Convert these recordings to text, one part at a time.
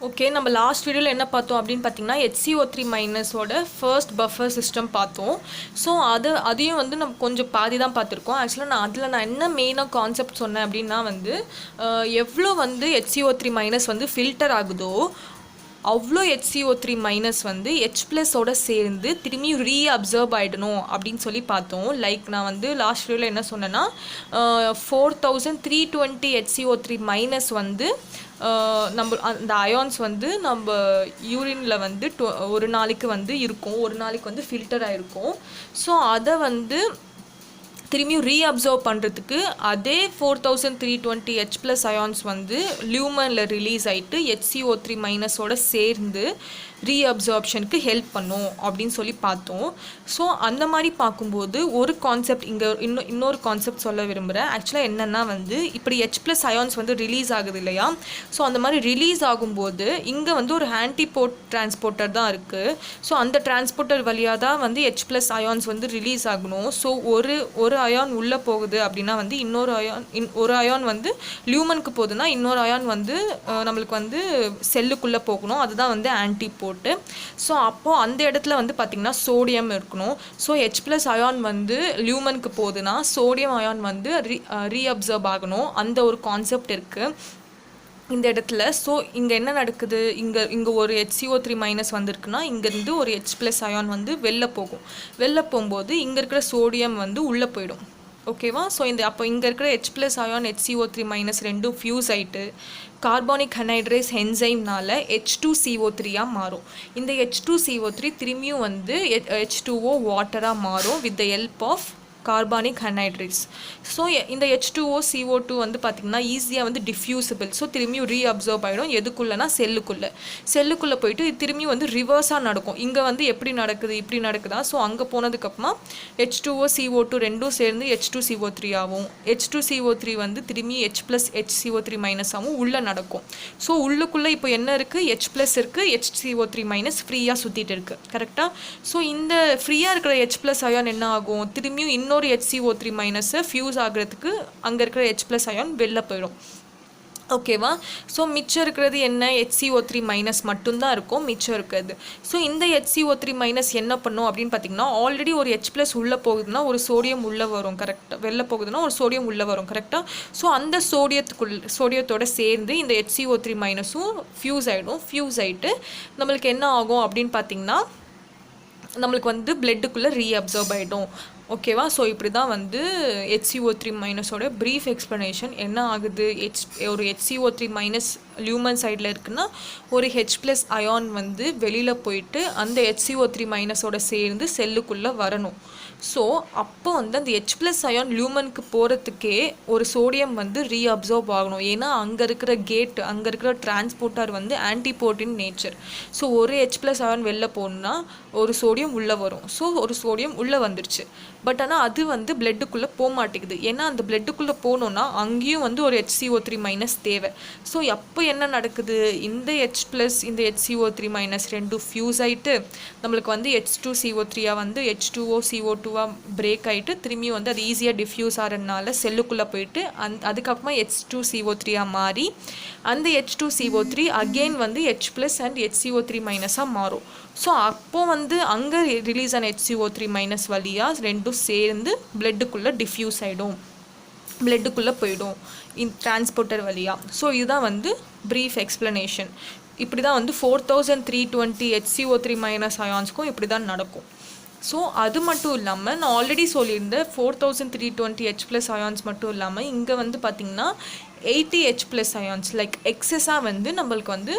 Okay, நம்ம last வீடியோவில் என்ன பார்த்தோம் அப்படின்னு பார்த்தீங்கன்னா HCO3 மைனஸோட ஃபர்ஸ்ட் பஃபர் சிஸ்டம் பார்த்தோம். ஸோ அதையும் வந்து நம்ம கொஞ்சம் பாதி தான் பார்த்துருக்கோம். ஆக்சுவலாக நான் என்ன மெயினாக கான்செப்ட் சொன்னேன் அப்படின்னா வந்து எவ்வளோ வந்து HCO3 மைனஸ் வந்து ஃபில்டர் ஆகுதோ அவ்வளோ HCO3 மைனஸ் வந்து H+ஓட சேர்ந்து திரும்பி ரீஅப்சர்வ் ஆகிடணும் அப்படின்னு சொல்லி பார்த்தோம். லைக் நான் வந்து லாஸ்ட் வீடியோவில் என்ன சொன்னேன்னா 4320 HCO3 மைனஸ் வந்து நம்ம அந்த அயான்ஸ் வந்து நம்ம யூரினில் வந்து ஒரு நாளைக்கு வந்து இருக்கும், ஒரு நாளைக்கு வந்து ஃபில்டர் ஆகிருக்கும். ஸோ அதை வந்து திரும்பியும் ரீஅப்சர்வ் பண்ணுறதுக்கு அதே 4320 H+ அயான்ஸ் வந்து லியூமனில் ரிலீஸ் ஆகிட்டு HCO3 மைனஸோட சேர்ந்து ரீஅப்சார்ப்ஷனுக்கு ஹெல்ப் பண்ணும் அப்படின்னு சொல்லி பார்த்தோம். ஸோ அந்த மாதிரி பார்க்கும்போது ஒரு கான்செப்ட் இங்கே இன்னொரு கான்செப்ட் சொல்ல விரும்புகிறேன். ஆக்சுவலாக என்னென்னா வந்து இப்படி H+ அயான்ஸ் வந்து ரிலீஸ் ஆகுது இல்லையா? ஸோ அந்த மாதிரி ரிலீஸ் ஆகும்போது இங்கே வந்து ஒரு ஆன்டிபோட் டிரான்ஸ்போர்ட்டர் தான் இருக்குது. ஸோ அந்த டிரான்ஸ்போர்ட்டர் வழியாக தான் வந்து H+ அயான்ஸ் வந்து ரிலீஸ் ஆகணும். ஸோ ஒரு அயான் உள்ளே போகுது அப்படின்னா வந்து ஒரு அயான் வந்து லியூமனுக்கு போகுதுன்னா இன்னொரு அயான் வந்து நம்மளுக்கு வந்து செல்லுக்குள்ளே போகணும். அதுதான் வந்து ஆன்டிபோட். ஸோ அப்போது அந்த இடத்துல வந்து பார்த்திங்கன்னா சோடியம் இருக்கணும். ஸோ H+ அயான் வந்து லியூமனுக்கு போகுதுன்னா சோடியம் அயான் வந்து ரீஅப்சர்வ் ஆகணும். அந்த ஒரு கான்செப்ட் இருக்குது இந்த இடத்துல. ஸோ இங்கே என்ன நடக்குது, இங்கே ஒரு HCO3 மைனஸ் வந்திருக்குன்னா இங்கேருந்து ஒரு H+ அயான் வந்து வெளில போகும்போது இங்கே இருக்கிற சோடியம் வந்து உள்ளே போயிடும். ஓகேவா? ஸோ அப்போ இங்கே இருக்கிற H+ அயான் HCO3 மைனஸ் ரெண்டும் ஃபியூஸ் ஆகிட்டு கார்பானிக் அனைட்ரேஸ் என்சைம்னால H2CO3 மாறும். இந்த H2CO3 திரும்பியும் வந்து H2O வாட்டராக மாறும் with the help of carbonic anhydrase. So இந்த H2O CO2 வந்து பார்த்திங்கன்னா ஈஸியாக வந்து டிஃப்யூசிபிள். ஸோ திரும்பியும் ரீஅப்சர்வ் ஆகிடும். எதுக்குள்ளேனா செல்லுக்குள்ளே போயிட்டு திரும்பியும் வந்து ரிவர்ஸாக நடக்கும். இங்கே வந்து எப்படி நடக்குது, இப்படி நடக்குதா? ஸோ அங்கே போனதுக்கப்புறமா H2O CO2 ரெண்டும் சேர்ந்து H2CO3 ஆகும். H2CO3 வந்து திரும்பி H+ HCO3 மைனஸாகவும் உள்ளே நடக்கும். ஸோ உள்ளுக்குள்ளே இப்போ என்ன இருக்குது, H+ இருக்குது, HCO3 மைனஸ் ஃப்ரீயாக சுற்றிட்டு இருக்குது. கரெக்டாக? ஸோ இந்த ஃப்ரீயாக இருக்கிற H+ அயான் என்ன ஆகும், திரும்பியும் இன்னொரு HCO3 மைனஸை ஃபியூஸ் ஆகிறதுக்கு அங்கே இருக்கிற H+ அயான் வெளில போயிடும். ஓகேவா? ஸோ மிச்சம் இருக்கிறது என்ன, HCO3 மைனஸ் மட்டும்தான் இருக்கும் மிச்சம் இருக்கிறது. ஸோ இந்த HCO3 மைனஸ் என்ன பண்ணும் அப்படின்னு பார்த்தீங்கன்னா ஆல்ரெடி ஒரு H+ உள்ளே போகுதுன்னா ஒரு சோடியம் உள்ளே வரும். கரெக்டாக? வெளில போகுதுன்னா ஒரு சோடியம் உள்ளே வரும். கரெக்டாக? ஸோ அந்த சோடியத்தோட சேர்ந்து இந்த HCO3 மைனஸும் ஃபியூஸ் ஆகிடும். ஃபியூஸ் ஆகிட்டு நம்மளுக்கு என்ன ஆகும் அப்படின்னு பார்த்தீங்கன்னா நம்மளுக்கு வந்து பிளட்டுக்குள்ளே ரீஅப்சர்வ் ஆகிடும். ஓகேவா? ஸோ இப்படி தான் வந்து HCO3 மைனஸோட ப்ரீஃப் எக்ஸ்ப்ளனேஷன். என்ன ஆகுது, ஒரு HCO3 மைனஸ் லியூமன் சைடில் இருக்குன்னா ஒரு H+ அயான் வந்து வெளியில் போயிட்டு அந்த HCO3 மைனஸோட சேர்ந்து செல்லுக்குள்ளே வரணும். ஸோ அப்போ வந்து அந்த H+ அயான் லியூமனுக்கு போகிறதுக்கே ஒரு சோடியம் வந்து ரீஅப்சர்வ் ஆகணும். ஏன்னா அங்கே இருக்கிற அங்கே இருக்கிற டிரான்ஸ்போர்ட்டர் வந்து ஆன்டிபோட்டின் நேச்சர். ஸோ ஒரு H+ அயான் வெளில போகணுன்னா ஒரு சோடியம் உள்ளே வரும். ஸோ ஒரு சோடியம் உள்ளே வந்துருச்சு. பட் ஆனால் அது வந்து பிளட்டுக்குள்ளே போக மாட்டேங்குது. ஏன்னா அந்த பிளட்டுக்குள்ளே போகணுன்னா அங்கேயும் வந்து ஒரு HCO3 மைனஸ் தேவை. ஸோ அப்போ என்ன நடக்குது, இந்த H+ இந்த HCO3 மைனஸ் ரெண்டும் ஃபியூஸ் ஆகிட்டு நம்மளுக்கு வந்து H2CO3 வந்து H2O CO2 பிரேக் ஆகிட்டு திரும்பியும் வந்து அது ஈஸியாக டிஃப்யூஸ் ஆகிறதுனால செல்லுக்குள்ளே போயிட்டு அதுக்கப்புறமா H2CO3 மாறி அந்த H2CO3 அகெயின் வந்து H+ அண்ட் HCO3 மைனஸாக மாறும். ஸோ அப்போது வந்து அங்கே ரிலீஸ் ஆன HCO3 மைனஸ் வழியாக ரெண்டும் சேர்ந்து பிளட்டுக்குள்ளே டிஃப்யூஸ் ஆகிடும், பிளட்டுக்குள்ளே போயிடும் டிரான்ஸ்போர்ட்டர் வழியாக. ஸோ இதுதான் வந்து ப்ரீஃப் எக்ஸ்ப்ளனேஷன். இப்படி தான் வந்து 4320 HCO3 மைனஸ் அயான்ஸ்க்கும் இப்படி தான் நடக்கும். ஸோ அது மட்டும் இல்லாமல் நான் ஆல்ரெடி சொல்லியிருந்தேன் 4320 H+ அயான்ஸ் மட்டும் இல்லாமல் இங்கே வந்து பார்த்திங்கன்னா 80 H+ அயான்ஸ் லைக் எக்ஸஸாக வந்து நம்மளுக்கு வந்து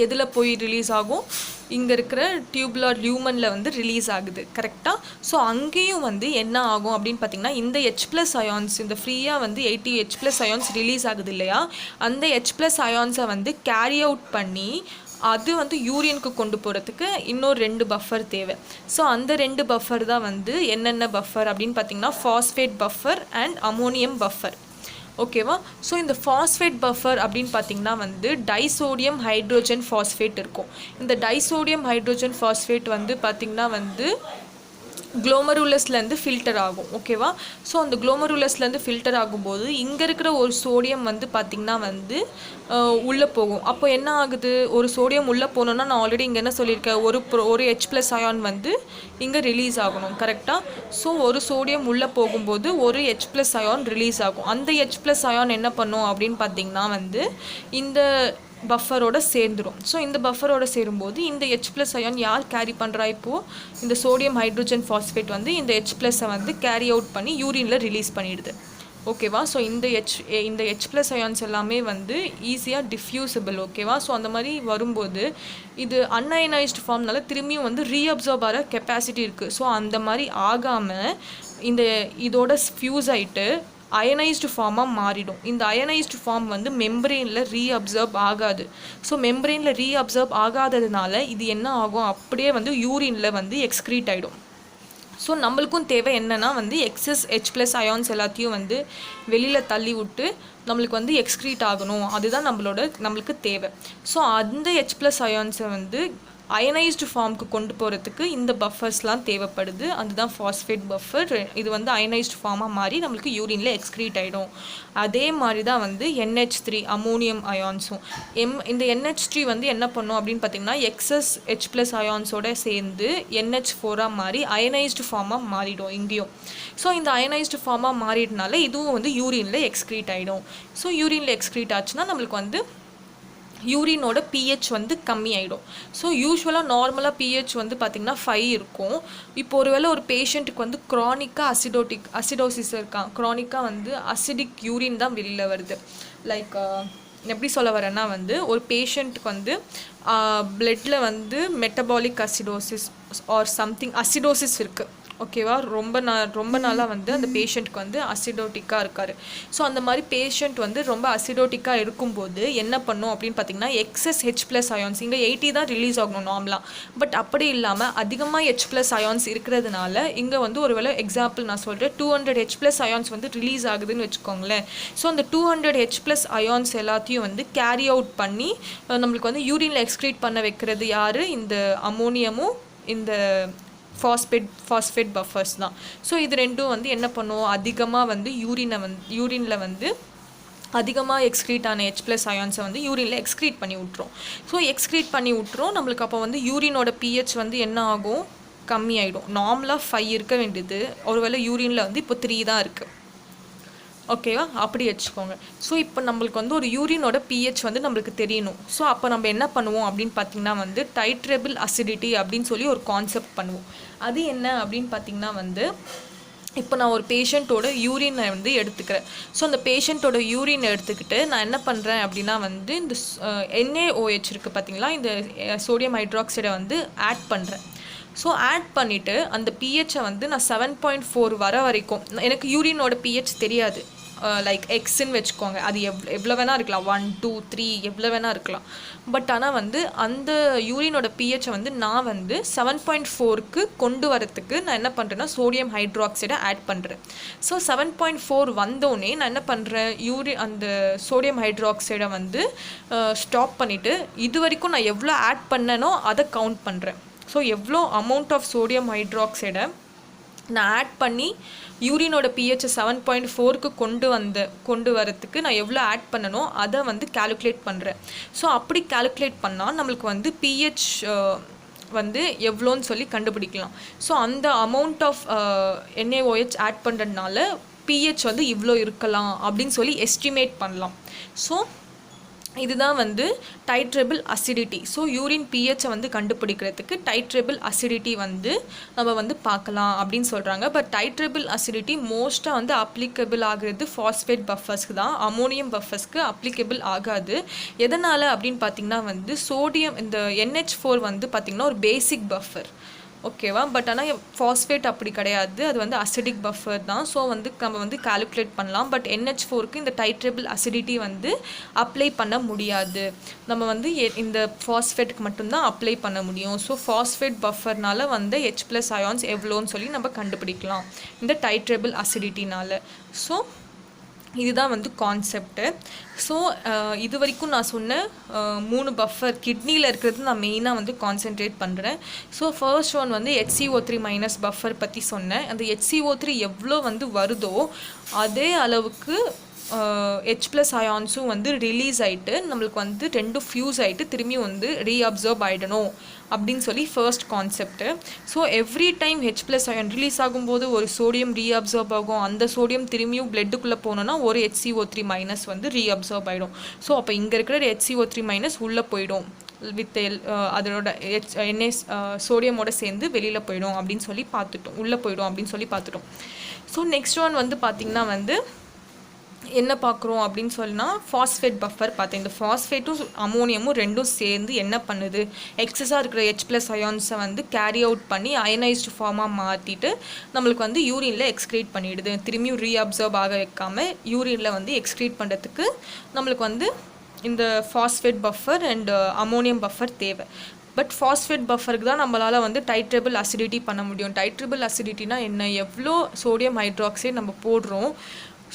எதில் போய் ரிலீஸ் ஆகும், இங்கே இருக்கிற டியூபுலர் லியூமனில் வந்து ரிலீஸ் ஆகுது. கரெக்டாக? ஸோ அங்கேயும் வந்து என்ன ஆகும் அப்படின்னு பார்த்திங்கன்னா இந்த H+ அயான்ஸ் இந்த ஃப்ரீயாக வந்து 80 H+ அயான்ஸ் ரிலீஸ் ஆகுது இல்லையா, அந்த H+ அயான்ஸை வந்து கேரி அவுட் பண்ணி அது வந்து யூரியனுக்கு கொண்டு போகிறதுக்கு இன்னொரு 2 பஃபர் தேவை. ஸோ அந்த 2 பஃபர் தான் வந்து என்னென்ன பஃபர் அப்படின்னு பார்த்திங்கன்னா phosphate buffer and ammonium buffer. ஓகேவா? ஸோ இந்த ஃபாஸ்ஃபேட் பஃபர் அப்படின்னு பார்த்திங்கன்னா வந்து டைசோடியம் ஹைட்ரோஜன் ஃபாஸ்ஃபேட் இருக்கும். இந்த டைசோடியம் ஹைட்ரோஜன் ஃபாஸ்ஃபேட் வந்து பார்த்திங்கன்னா வந்து குளோமருலஸ்லேருந்து ஃபில்டர் ஆகும். ஓகேவா? ஸோ அந்த குளோமருலஸ்லேருந்து ஃபில்டர் ஆகும்போது இங்கே இருக்கிற ஒரு சோடியம் வந்து பார்த்திங்கன்னா வந்து உள்ளே போகும். அப்போ என்ன ஆகுது, ஒரு சோடியம் உள்ளே போகணுன்னா நான் ஆல்ரெடி இங்கே என்ன சொல்லியிருக்கேன், ஒரு H+ அயான் வந்து இங்கே ரிலீஸ் ஆகணும். கரெக்டாக? ஸோ ஒரு சோடியம் உள்ளே போகும்போது ஒரு H+ அயான் ரிலீஸ் ஆகும். அந்த H+ அயான் என்ன பண்ணும் அப்படின்னு பார்த்திங்கன்னா வந்து இந்த பஃபரோட சேர்ந்துடும். ஸோ இந்த பஃபரோட சேரும்போது இந்த H+ அயான் யார் கேரி பண்ணுறா, இப்போது இந்த சோடியம் ஹைட்ரோஜன் ஃபாஸ்ஃபேட் வந்து இந்த H+-ஐ வந்து கேரி அவுட் பண்ணி யூரினில் ரிலீஸ் பண்ணிடுது. ஓகேவா? ஸோ இந்த H+ அயான்ஸ் எல்லாமே வந்து ஈஸியாக டிஃப்யூசிபிள். ஓகேவா? ஸோ அந்த மாதிரி வரும்போது இது அன்அயனைஸ்டு ஃபார்ம்னால திரும்பியும் வந்து ரீஅப்சார்ப் ஆகிற கெப்பாசிட்டி இருக்குது. ஸோ அந்த மாதிரி ஆகாமல் இதோட ஃபியூஸ் ஆகிட்டு அயனைஸ்டு ஃபார்மாக மாறிடும். இந்த அயனைஸ்டு ஃபார்ம் வந்து மெம்பரெயினில் ரீஅப்சர்ப் ஆகாது. ஸோ மெம்பரெயினில் ரீஅப்சர்ப் ஆகாததுனால இது என்ன ஆகும், அப்படியே வந்து யூரினில் வந்து எக்ஸ்க்ரீட் ஆகிடும். ஸோ நம்மளுக்கும் தேவை என்னென்னா வந்து எக்ஸஸ் H+ அயான்ஸ் எல்லாத்தையும் வந்து வெளியில் தள்ளி விட்டு நம்மளுக்கு வந்து எக்ஸ்க்ரீட் ஆகணும். அதுதான் நம்மளுக்கு தேவை. ஸோ அந்த H+ அயான்ஸை வந்து அயனைஸ்டு ஃபார்முக்கு கொண்டு போகிறதுக்கு இந்த பஃபர்ஸ்லாம் தேவைப்படுது. அதுதான் ஃபாஸ்ஃபேட் பஃபர். இது வந்து அயனைஸ்டு ஃபார்மாக மாறி நம்மளுக்கு யூரினில் எக்ஸ்க்ரீட் ஆகிடும். அதே மாதிரி தான் வந்து NH3 அமோனியம் அயான்ஸும் இந்த NH3 வந்து என்ன பண்ணும் அப்படின்னு பார்த்திங்கன்னா எக்ஸஸ் H+ அயான்ஸோட சேர்ந்து NH4 மாறி அயனைஸ்டு ஃபார்மாக மாறிடும் இங்கேயும். ஸோ இந்த அயனைஸ்டு ஃபார்மாக மாறிடுனால இதுவும் வந்து யூரினில் எக்ஸ்க்ரீட் ஆகிடும். ஸோ யூரினில் எக்ஸ்க்ரீட் ஆச்சுன்னா நம்மளுக்கு வந்து யூரினோட pH வந்து கம்மி ஆகிடும். ஸோ யூஸ்வலாக நார்மலாக pH வந்து பார்த்திங்கன்னா 5 இருக்கும். இப்போ ஒருவேளை ஒரு பேஷண்ட்டுக்கு வந்து க்ரானிக்காக அசிடோசிஸ் இருக்கான், க்ரானிக்காக வந்து அசிடிக் யூரின் தான் வெளியில் வருது. லைக் எப்படி சொல்ல வரேன்னா வந்து ஒரு பேஷண்ட்டுக்கு வந்து பிளட்டில் வந்து metabolic acidosis or something acidosis இருக்குது. ஓகேவா? ரொம்ப நாளாக வந்து அந்த பேஷண்ட்டுக்கு வந்து அசிடோட்டிக்காக இருக்கார். ஸோ அந்த மாதிரி பேஷண்ட் வந்து ரொம்ப அசிடோட்டிக்காக இருக்கும்போது என்ன பண்ணும் அப்படின்னு பார்த்தீங்கன்னா எக்ஸஸ் H+ அயான்ஸ் இங்கே 80 தான் ரிலீஸ் ஆகணும் நார்மலாக. பட் அப்படி இல்லாமல் அதிகமாக H+ அயான்ஸ் இருக்கிறதுனால இங்கே வந்து ஒரு வேளை எக்ஸாம்பிள் நான் சொல்கிறேன் 200 H+ அயான்ஸ் வந்து ரிலீஸ் ஆகுதுன்னு வச்சுக்கோங்களேன். ஸோ அந்த 200 H+ அயான்ஸ் எல்லாத்தையும் வந்து கேரி அவுட் பண்ணி நம்மளுக்கு வந்து யூரினில் எக்ஸ்க்ரீட் பண்ண வைக்கிறது யார், இந்த அமோனியமும் இந்த ஃபாஸ்ஃபேட் பஃபர்ஸ் தான். ஸோ இது ரெண்டும் வந்து என்ன பண்ணுவோம், அதிகமாக வந்து யூரினில் வந்து அதிகமாக எக்ஸ்க்ரீட் ஆன H+ அயான்ஸை வந்து யூரினில் எக்ஸ்க்ரீட் பண்ணி விட்ரும். ஸோ எக்ஸ்க்ரீட் பண்ணி விட்ரும். நம்மளுக்கு அப்போ வந்து யூரினோட pH வந்து என்ன ஆகும், கம்மி ஆகிடும். நார்மலாக 5 இருக்க வேண்டியது ஒருவேளை யூரினில் வந்து இப்போ 3 தான் இருக்குது. ஓகேவா? அப்படி வச்சுக்கோங்க. ஸோ இப்போ நம்மளுக்கு வந்து ஒரு யூரினோட pH வந்து நம்மளுக்கு தெரியணும். ஸோ அப்போ நம்ம என்ன பண்ணுவோம் அப்படின்னு பார்த்திங்கன்னா வந்து டைட்ரபிள் அசிடிட்டி அப்படின்னு சொல்லி ஒரு கான்செப்ட் பண்ணுவோம். அது என்ன அப்படின்னு பார்த்திங்கன்னா வந்து இப்போ நான் ஒரு பேஷண்ட்டோட யூரினை வந்து எடுத்துக்கிறேன். ஸோ அந்த பேஷண்ட்டோட யூரின் எடுத்துக்கிட்டு நான் என்ன பண்ணுறேன் அப்படின்னா வந்து இந்த NaOH இருக்குது பார்த்திங்களா, இந்த சோடியம் ஹைட்ராக்சைடை வந்து ஆட் பண்ணுறேன். ஸோ ஆட் பண்ணிவிட்டு அந்த pH-ஐ வந்து நான் 7.4 வர வரைக்கும் எனக்கு யூரினோட pH தெரியாது. லைக் எக்ஸ்ன்னு வச்சுக்கோங்க, அது எவ்வளோ வேணால் இருக்கலாம், 1 2 3 எவ்வளோ வேணால் இருக்கலாம். பட் ஆனால் வந்து அந்த யூரினோட pH-ஐ வந்து நான் வந்து 7.4க்கு கொண்டு வரத்துக்கு நான் என்ன பண்ணுறேன்னா சோடியம் ஹைட்ராக்சைடை ஆட் பண்ணுறேன். ஸோ 7.4 வந்தோடனே நான் என்ன பண்ணுறேன், அந்த சோடியம் ஹைட்ராக்சைடை வந்து ஸ்டாப் பண்ணிவிட்டு இது வரைக்கும் நான் எவ்வளோ ஆட் பண்ணனோ அதை கவுண்ட் பண்ணுறேன். ஸோ எவ்வளோ அமௌண்ட் ஆஃப் சோடியம் ஹைட்ராக்சைடை நான் ஆட் பண்ணி யூரினோட pH 7.4க்கு கொண்டு வரத்துக்கு நான் எவ்வளோ ஆட் பண்ணணும் அதை வந்து கால்குலேட் பண்ணுறேன். ஸோ அப்படி கால்குலேட் பண்ணால் நம்மளுக்கு வந்து pH வந்து எவ்வளோன்னு சொல்லி கண்டுபிடிக்கலாம். ஸோ அந்த அமௌண்ட் ஆஃப் NaOH ஆட் பண்ணுறதுனால pH வந்து இவ்வளோ இருக்கலாம் அப்படின்னு சொல்லி எஸ்டிமேட் பண்ணலாம். ஸோ இதுதான் வந்து டைட்ரபிள் அசிடிட்டி. ஸோ யூரின் pH-ஐ வந்து கண்டுபிடிக்கிறதுக்கு டைட்ரபிள் அசிடிட்டி வந்து நம்ம வந்து பார்க்கலாம் அப்படின்னு சொல்கிறாங்க. பட் டைட்ரபிள் அசிடிட்டி மோஸ்ட்டாக வந்து அப்ளிகபிள் ஆகிறது ஃபாஸ்ஃபேட் பஃபர்ஸ்க்கு தான், அமோனியம் பஃபர்ஸ்க்கு அப்ளிகபிள் ஆகாது. எதனால் அப்படின்னு பார்த்திங்கன்னா வந்து சோடியம் இந்த NH4 வந்து பார்த்திங்கன்னா ஒரு பேசிக் பஃபர். ஓகேவா? பட் ஆனால் ஃபாஸ்ஃபேட் அப்படி கிடையாது, அது வந்து அசிடிக் பஃபர் தான். ஸோ வந்து நம்ம வந்து கால்குலேட் பண்ணலாம். பட் NH4க்கு இந்த டைட்ரபிள் அசிடிட்டி வந்து அப்ளை பண்ண முடியாது. நம்ம வந்து இந்த ஃபாஸ்ஃபேட்டுக்கு மட்டும்தான் அப்ளை பண்ண முடியும். ஸோ ஃபாஸ்ஃபேட் பஃபர்னால வந்து H+ அயான்ஸ் எவ்வளோன்னு சொல்லி நம்ம கண்டுபிடிக்கலாம் இந்த டைட்ரபிள் அசிடிட்டினால. ஸோ இதுதான் வந்து கான்செப்ட்டு. ஸோ இது வரைக்கும் நான் சொன்ன 3 பஃபர் கிட்னியில் இருக்கிறது நான் மெயினாக வந்து கான்சென்ட்ரேட் பண்ணுறேன். ஸோ ஃபர்ஸ்ட் ஒன் வந்து HCO3 மைனஸ் பஃபர் பற்றி சொன்னேன். அந்த HCO3 எவ்வளோ வந்து வருதோ அதே அளவுக்கு H+ அயான்ஸும் வந்து ரிலீஸ் ஆகிட்டு நம்மளுக்கு வந்து ரெண்டும் ஃபியூஸ் ஆகிட்டு திரும்பி வந்து ரீஅப்சர்வ் ஆகிடணும் அப்படின்னு சொல்லி first concept. So every time H+ ion release ஆகும்போது ஒரு சோடியம் ரீஅப்சர்வ் ஆகும். அந்த சோடியம் திரும்பியும் பிளட்டுக்குள்ளே போனோன்னா ஒரு HCO3 மைனஸ் வந்து ரீஅப்சர்வ் ஆகிடும். ஸோ அப்போ இங்கே இருக்கிற HCO3 மைனஸ் உள்ளே போயிடும் வித் அதனோட சோடியமோட சேர்ந்து வெளியில் போயிடும் அப்படின்னு சொல்லி பார்த்துட்டோம், உள்ளே போயிடும் அப்படின்னு சொல்லி பார்த்துட்டோம். ஸோ நெக்ஸ்ட் ஒன் வந்து பார்த்திங்கன்னா வந்து என்ன பார்க்குறோம் அப்படின்னு சொன்னால் ஃபாஸ்ஃபேட் பஃபர் பார்த்தேன். இந்த ஃபாஸ்ஃபேட்டும் அமோனியமும் ரெண்டும் சேர்ந்து என்ன பண்ணுது, எக்ஸஸாக இருக்கிற H+ அயான்ஸை வந்து கேரி அவுட் பண்ணி அயனைஸ்டு ஃபார்மாக மாற்றிட்டு நம்மளுக்கு வந்து யூரினில் எக்ஸ்க்ரீட் பண்ணிவிடுது. திரும்பியும் ரீஅப்சர்வ் ஆக வைக்காமல் யூரினில் வந்து எக்ஸ்க்ரீட் பண்ணுறதுக்கு நம்மளுக்கு வந்து இந்த phosphate buffer and ammonium buffer தேவை. பட் ஃபாஸ்ஃபேட் பஃபருக்கு தான் நம்மளால் வந்து டைட்ரபிள் அசிடிட்டி பண்ண முடியும். டைட்ரபிள் அசிடிட்டினா என்ன, எவ்வளோ சோடியம் ஹைட்ராக்சைடு நம்ம போடுறோம்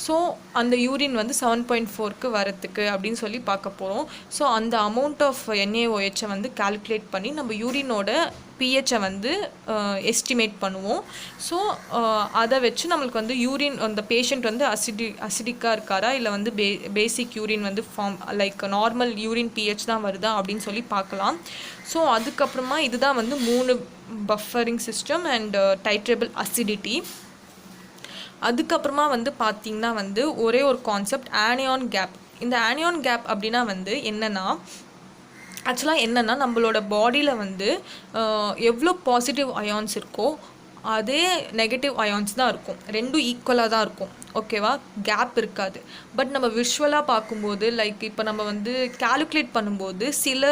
ஸோ அந்த யூரின் வந்து 7.4க்கு வரத்துக்கு அப்படின்னு சொல்லி பார்க்க போகிறோம். ஸோ அந்த அமௌண்ட் ஆஃப் NaOHஐ வந்து கால்குலேட் பண்ணி நம்ம யூரினோட pHஐ வந்து எஸ்டிமேட் பண்ணுவோம். ஸோ அதை வச்சு நம்மளுக்கு வந்து யூரின் அந்த பேஷண்ட் வந்து அசிடிக்காக இருக்காரா இல்லை வந்து பேசிக் யூரின் வந்து லைக் நார்மல் யூரின் pH தான் வருதா அப்படின்னு சொல்லி பார்க்கலாம். ஸோ அதுக்கப்புறமா இதுதான் வந்து 3 பஃபரிங் சிஸ்டம் அண்ட் டைட்ரபிள் அசிடிட்டி. அதுக்கப்புறமா வந்து பார்த்திங்கன்னா வந்து ஒரே ஒரு கான்செப்ட் ஆனியான் கேப். இந்த ஆனியான் கேப் அப்படின்னா வந்து என்னென்னா நம்மளோட பாடியில் வந்து எவ்வளோ பாசிட்டிவ் அயான்ஸ் இருக்கோ அதே நெகட்டிவ் அயான்ஸ் தான் இருக்கும், ரெண்டும் ஈக்குவலாக தான் இருக்கும். ஓகேவா, கேப் இருக்காது. பட் நம்ம விஷுவலாக பார்க்கும்போது லைக் இப்போ நம்ம வந்து கால்குலேட் பண்ணும்போது சில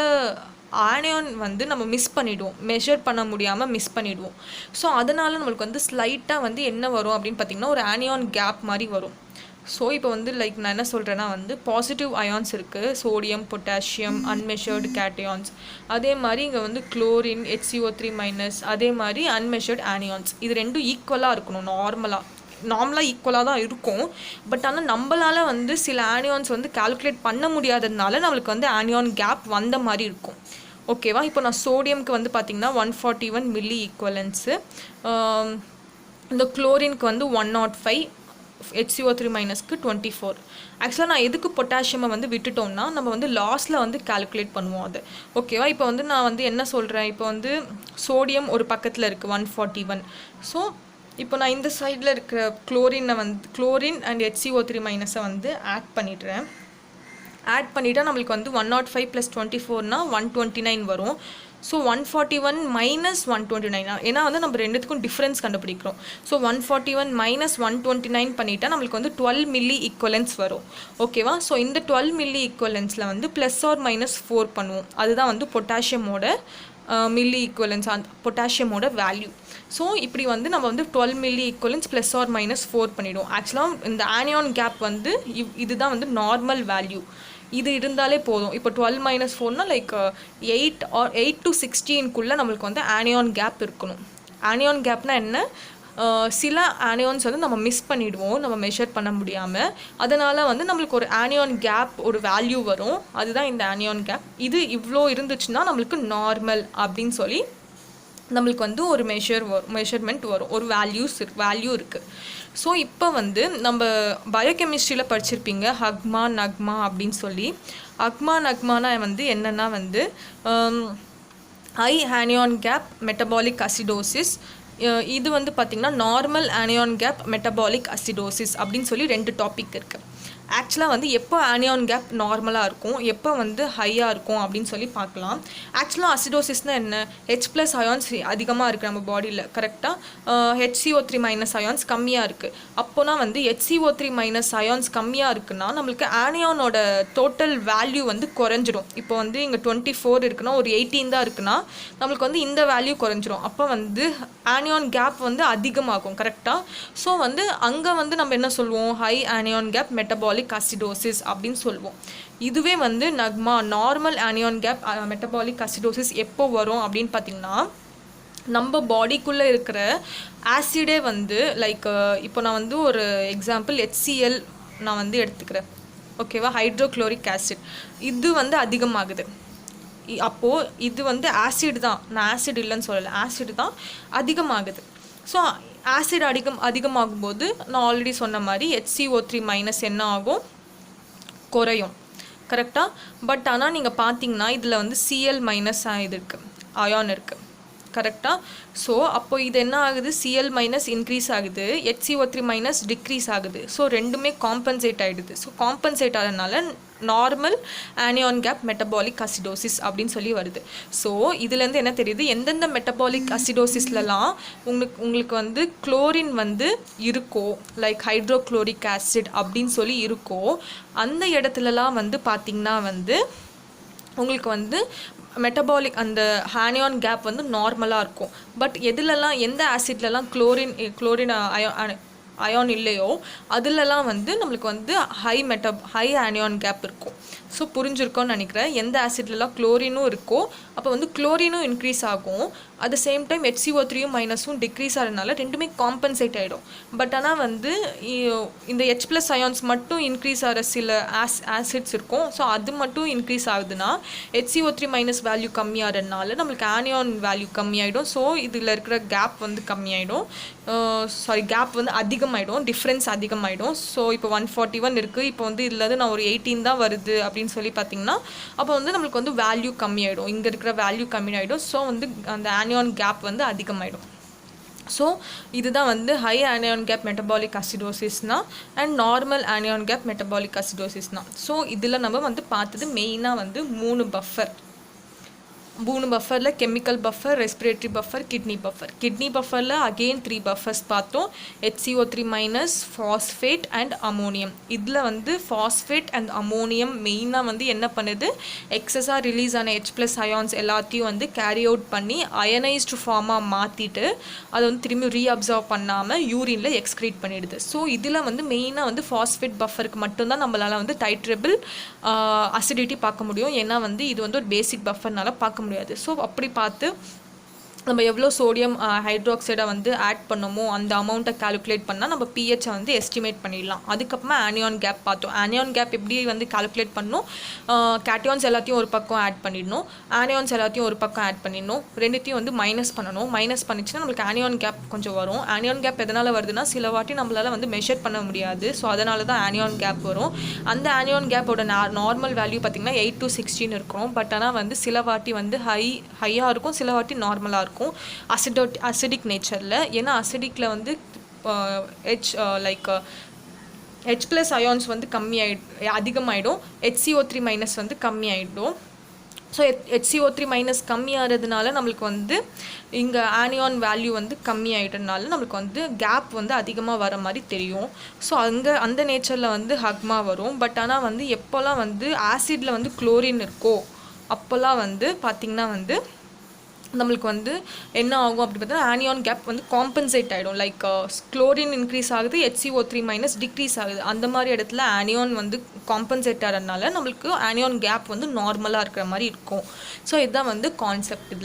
ஆனியான் வந்து நம்ம மிஸ் பண்ணிவிடுவோம், மெஷர் பண்ண முடியாமல் மிஸ் பண்ணிவிடுவோம். ஸோ அதனால் நம்மளுக்கு வந்து ஸ்லைட்டாக வந்து என்ன வரும் அப்படின்னு பார்த்திங்கன்னா ஒரு ஆனியான் கேப் மாதிரி வரும். ஸோ இப்போ வந்து லைக் நான் என்ன சொல்கிறேன்னா வந்து பாசிட்டிவ் அயான்ஸ் இருக்குது, சோடியம், பொட்டாசியம், அன்மெஷர்டு கேட்டயான்ஸ். அதே மாதிரி இங்கே வந்து குளோரின், HCO3 மைனஸ், அதே மாதிரி அன்மெஷர்டு ஆனியான்ஸ். இது ரெண்டும் ஈக்குவலாக இருக்கணும். நார்மலாக ஈக்குவலாக தான் இருக்கும். பட் ஆனால் நம்மளால் வந்து சில ஆனியான்ஸ் வந்து கால்குலேட் பண்ண முடியாததுனால நம்மளுக்கு வந்து ஆனியான் கேப் வந்த மாதிரி இருக்கும். ஓகேவா, இப்போ நான் சோடியம்க்கு வந்து பார்த்திங்கன்னா 141 மில்லி ஈக்குவலன்ஸு, இந்த குளோரினுக்கு வந்து 105, HCO3 மைனஸ்க்கு 24. ஆக்சுவலாக நான் எதுக்கு பொட்டாசியமை வந்து விட்டுட்டோம்னா நம்ம வந்து லாஸ்ட்டில் வந்து கால்குலேட் பண்ணுவோம் அது. ஓகேவா, இப்போ வந்து நான் வந்து என்ன சொல்கிறேன், இப்போ வந்து சோடியம் ஒரு பக்கத்தில் இருக்குது 141. ஸோ இப்போ நான் இந்த சைடில் இருக்கிற குளோரின் அண்ட் HCO3 மைனஸை வந்து ஆட் பண்ணிடுறேன். ஆட் பண்ணிவிட்டால் நம்மளுக்கு வந்து 105 + 24 129 வரும். ஸோ 141 மைனஸ் 129, ஏன்னா வந்து நம்ம ரெண்டுத்துக்கும் டிஃப்ரென்ஸ் கண்டுபிடிக்கிறோம். ஸோ 141 மைனஸ் 129 பண்ணிவிட்டால் நம்மளுக்கு வந்து 12 மில்லி ஈக்குவலன்ஸ் வரும். ஓகேவா, ஸோ இந்த 12 மில்லி ஈக்குவலன்ஸில் வந்து +or-4 பண்ணுவோம். அதுதான் வந்து பொட்டாசியமோட மில்லி ஈக்குவலன்ஸ், அந்த பொட்டாசியமோட வேல்யூ. ஸோ இப்படி வந்து நம்ம வந்து 12 மில்லி ஈக்குவலன்ஸ் +or-4 பண்ணிவிடுவோம். ஆக்சுவலாக இந்த ஆனியான் கேப் வந்து இதுதான் வந்து நார்மல் வேல்யூ. இது இருந்தாலே போதும். இப்போ 12 - 4 லைக் 8 to 16 நம்மளுக்கு வந்து ஆனியான் கேப் இருக்கணும். ஆனியான் கேப்னா என்ன, சில ஆனியான்ஸ் வந்து நம்ம மிஸ் பண்ணிவிடுவோம், நம்ம மெஷர் பண்ண முடியாமல். அதனால் வந்து நம்மளுக்கு ஒரு ஆனியான் கேப் ஒரு வேல்யூ வரும், அதுதான் இந்த ஆனியான் கேப். இது இவ்வளோ இருந்துச்சுன்னா நம்மளுக்கு நார்மல் அப்படின்னு சொல்லி நம்மளுக்கு வந்து ஒரு மெஷர்மெண்ட் வரும், ஒரு வேல்யூ இருக்குது. ஸோ இப்போ வந்து நம்ம பயோகெமிஸ்ட்ரியில் படிச்சிருப்பீங்க ஹக்மா நக்மா அப்படின்னு சொல்லி. ஹக்மா நக்மானா வந்து என்னென்னா வந்து high anion gap metabolic acidosis. இது வந்து பார்த்திங்கன்னா normal anion gap metabolic acidosis அப்படின்னு சொல்லி 2 டாபிக் இருக்குது. ஆக்சுவலாக வந்து எப்போ ஆனியான் கேப் நார்மலாக இருக்கும், எப்போ வந்து ஹையாக இருக்கும் அப்படின்னு சொல்லி பார்க்கலாம். ஆக்சுவலாக அசிடோசிஸ்னால் என்ன, H+ அயான்ஸ் அதிகமாக இருக்குது நம்ம பாடியில், கரெக்டாக HCO3 மைனஸ் அயான்ஸ் கம்மியாக இருக்குது. அப்போனா வந்து HCO3 மைனஸ் அயான்ஸ் கம்மியாக இருக்குன்னா நம்மளுக்கு ஆனியானோட டோட்டல் வேல்யூ வந்து குறைஞ்சிடும். இப்போ வந்து இங்கே 24 இருக்குன்னா ஒரு 18 தான் இருக்குன்னா நம்மளுக்கு வந்து இந்த வேல்யூ குறைஞ்சிரும். அப்போ வந்து ஆனியான் கேப் வந்து அதிகமாகும், கரெக்டாக. ஸோ வந்து அங்கே வந்து நம்ம என்ன சொல்லுவோம், high anion gap metabolic acidosis அப்படின்னு சொல்லுவோம். இதுவே வந்து NAGMA normal anion gap metabolic acidosis எப்போ வரும் அப்படின்னு பார்த்திங்கன்னா நம்ம பாடிக்குள்ளே இருக்கிற ஆசிடே வந்து லைக் இப்போ நான் வந்து ஒரு எக்ஸாம்பிள் HCl நான் வந்து எடுத்துக்கிறேன். ஓகேவா? ஹைட்ரோக்ளோரிக் ஆசிட் இது வந்து அதிகமாகுது. அப்போது இது வந்து ஆசிட் தான், நான் ஆசிட் இல்லைன்னு சொல்லலை, ஆசிட் தான் அதிகமாகுது. ஸோ ஆசிட் அதிகமாகும்போது நான் ஆல்ரெடி சொன்ன மாதிரி HCO3- என்ன ஆகும்? குறையும். கரெக்டாக? பட் ஆனால் நீங்கள் பார்த்தீங்கன்னா இதில் வந்து Cl- இது இருக்குது, அயான் இருக்குது. கரெக்டாக? ஸோ அப்போ இது என்ன ஆகுது? Cl- இன்க்ரீஸ் ஆகுது, HCO3- டிக்ரீஸ் ஆகுது. ஸோ ரெண்டுமே காம்பன்சேட் ஆகிடுது. ஸோ காம்பன்சேட் ஆகிறதுனால normal anion gap metabolic acidosis அப்படின்னு சொல்லி வருது. ஸோ இதுலேருந்து என்ன தெரியுது? எந்தெந்த மெட்டபாலிக் அசிடோசிஸ்லலாம் உங்களுக்கு வந்து குளோரின் வந்து இருக்கோ, லைக் ஹைட்ரோக்ளோரிக் ஆசிட் அப்படின்னு சொல்லி இருக்கோ, அந்த இடத்துலலாம் வந்து பார்த்திங்கன்னா வந்து உங்களுக்கு வந்து மெட்டபாலிக் அந்த ஆனியான் கேப் வந்து நார்மலாக இருக்கும். பட் எதுலலாம், எந்த ஆசிட்லலாம் குளோரின் அயான் இல்லையோ அதிலலாம் வந்து நம்மளுக்கு வந்து ஹை ஆனியான் கேப் இருக்கும். ஸோ புரிஞ்சிருக்கோன்னு நினைக்கிறேன். எந்த ஆசிட்லலாம் குளோரினும் இருக்கோ அப்போ வந்து குளோரினும் இன்க்ரீஸ் ஆகும், at the same time HCO3- decrease ஆகிறதுனால ரெண்டுமே காம்பன்சேட் ஆகிடும். பட் ஆனால் வந்து இந்த H+ அயான்ஸ் மட்டும் இன்க்ரீஸ் ஆகிற சில ஆசிட்ஸ் இருக்கும். ஸோ அது மட்டும் இன்க்ரீஸ் ஆகுதுன்னா HCO3- வேல்யூ கம்மியாகிறதுனால நம்மளுக்கு ஆனியான் வேல்யூ கம்மியாயிடும். ஸோ இதில் இருக்கிற கேப் வந்து கம்மியாயிடும், கேப் வந்து அதிகமாகிடும், டிஃப்ரென்ஸ் அதிகமாகிடும். ஸோ இப்போ 141 இருக்குது, இப்போ வந்து இதில் நான் ஒரு 18 தான் வருது அப்படின்னு சொல்லி பார்த்தீங்கன்னா அப்போ வந்து நம்மளுக்கு வந்து வேல்யூ கம்மியாயிடும், இங்கே இருக்கிற வேல்யூ கம்மியாயிடும். ஸோ வந்து அந்த ஆனியான் கேப் வந்து அதிகமாகிடும். ஸோ இதுதான் வந்து ஹை ஆனியான் கேப் மெட்டபாலிக் அசிடோசிஸ்னால் and normal anion gap metabolic அசிடோசிஸ்னால். ஸோ இதில் நம்ம வந்து பார்த்தது மெயினாக வந்து 3 பஃபரில் chemical buffer, respiratory buffer, kidney buffer. Kidney பஃபரில் அகெயின் 3 பஃபர்ஸ் பார்த்தோம், HCO3- ஃபாஸ்ஃபேட் அண்ட் அமோனியம். இதில் வந்து ஃபாஸ்ஃபேட் அண்ட் அமோனியம் மெயினாக வந்து என்ன பண்ணுது? எக்ஸஸாக ரிலீஸ் ஆன H+ அயான்ஸ் எல்லாத்தையும் வந்து கேரி அவுட் பண்ணி அயனைஸ்டு ஃபார்மாக மாற்றிட்டு அதை வந்து திரும்பி ரீஅப்சர்வ் பண்ணாமல் யூரினில் எக்ஸ்க்ரீட் பண்ணிடுது. ஸோ இதில் வந்து மெயினாக வந்து ஃபாஸ்ஃபேட் பஃபருக்கு மட்டும்தான் நம்மளால் வந்து டைட்ரபிள் அசிடிட்டி பார்க்க முடியும். ஏன்னா வந்து இது வந்து ஒரு பேசிக் பஃபர்னால பார்க்க முடியாது. ஸோ அப்படி பார்த்து நம்ம எவ்வளோ சோடியம் ஹைட்ராக்சைடை வந்து ஆட் பண்ணமோ அந்த அமௌண்ட்டை கால்குலேட் பண்ணால் நம்ம பிஹெச்சை வந்து எஸ்டிமேட் பண்ணிடலாம். அதுக்கப்புறமா ஆனியான் கேப் பார்த்தோம். ஆனியான் கேப் எப்படி வந்து கால்குலேட் பண்ணணும்? கேட்டியான்ஸ் எல்லாத்தையும் ஒரு பக்கம் ஆட் பண்ணிடணும், ஆனியான்ஸ் எல்லாத்தையும் ஒரு பக்கம் ஆட் பண்ணிடணும், ரெண்டுத்தையும் வந்து மைனஸ் பண்ணணும். மைனஸ் பண்ணிச்சுன்னா நம்மளுக்கு ஆனியான் கேப் கொஞ்சம் வரும். ஆனியான் கேப் எதனால் வருதுன்னா சில வாட்டி நம்மளால் வந்து மெஷர் பண்ண முடியாது. ஸோ அதனால தான் ஆனியான் கேப் வரும். அந்த ஆனியான் கேப்போட நார்மல் வேல்யூ பார்த்திங்கன்னா 8 to 16 இருக்கும். பட் ஆனால் வந்து சில வாட்டி வந்து ஹையாக இருக்கும், சில வாட்டி நார்மலாக இருக்கும் அசிடிக் நேச்சரில். ஏன்னா அசிடிக்கில் வந்து H+ அயான்ஸ் வந்து அதிகமாகிடும், HCO3- வந்து கம்மியாயிடும். ஸோ HCO3- கம்மியாகிறதுனால நம்மளுக்கு வந்து இங்கே ஆனியான் வேல்யூ வந்து கம்மியாயிட்டதுனால நம்மளுக்கு வந்து கேப் வந்து அதிகமாக வர மாதிரி தெரியும். ஸோ அந்த நேச்சரில் வந்து ஹக்மா வரும். பட் ஆனால் வந்து எப்போல்லாம் வந்து ஆசிடில் வந்து குளோரின் இருக்கோ அப்போல்லாம் வந்து பார்த்திங்கன்னா வந்து நம்மளுக்கு வந்து என்ன ஆகும் அப்படி பார்த்தா ஆனியான் கேப் வந்து காம்பன்சேட் ஆகிடும். லைக் குளோரின் இன்க்ரீஸ் ஆகுது, HCO3- டிக்ரீஸ் ஆகுது. அந்த மாதிரி இடத்துல ஆனியான் வந்து காம்பன்சேட் ஆகிறதுனால நம்மளுக்கு ஆனியான் கேப் வந்து நார்மலாக இருக்கிற மாதிரி இருக்கும். ஸோ இதுதான் வந்து கான்செப்ட்.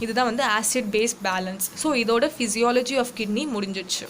இதுதான் வந்து ஆசிட் பேஸ் பேலன்ஸ். ஸோ இதோட ஃபிசியாலஜி ஆஃப் கிட்னி முடிஞ்சிடுச்சு.